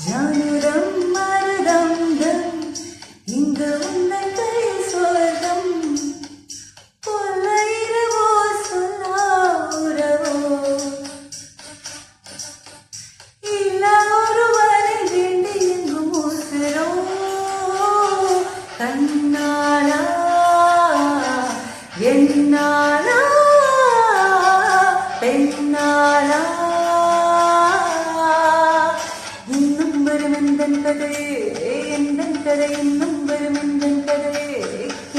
ஜானுரம் மருதம் தம் இங்கு உந்தன் கை சொர்க்கம் பொல்லைரவோ சொல்லா உறவோ இல்ல ஒருவரை வேண்டி எங்கும் ஊசுறோ கண்ணாளா என்னாளா பெண்ணாளா இன்னும் வரும் எந்தன் கதையே எந்தன் கதை இன்னும் வரும் எந்தன் கதையே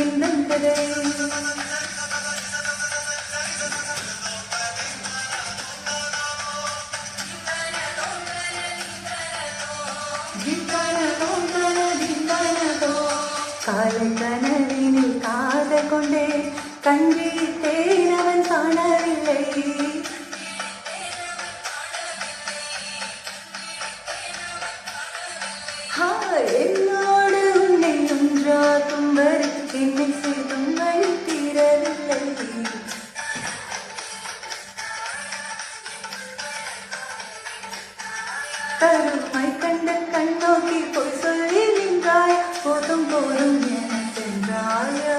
எந்தன் கதை காலை கனவினில் காதல் கொண்டே கண்டீட்டேன் அவன் காணவில்லை என்னோடு உன்னை ஒன்றாக்கும் வரை என்னை செய்தும் வழி தீரவில்லை கருமை கண்ட கண்ணோக்கி போய் சொல்லி நின்றாய் போதும் போதும் என சென்றாயா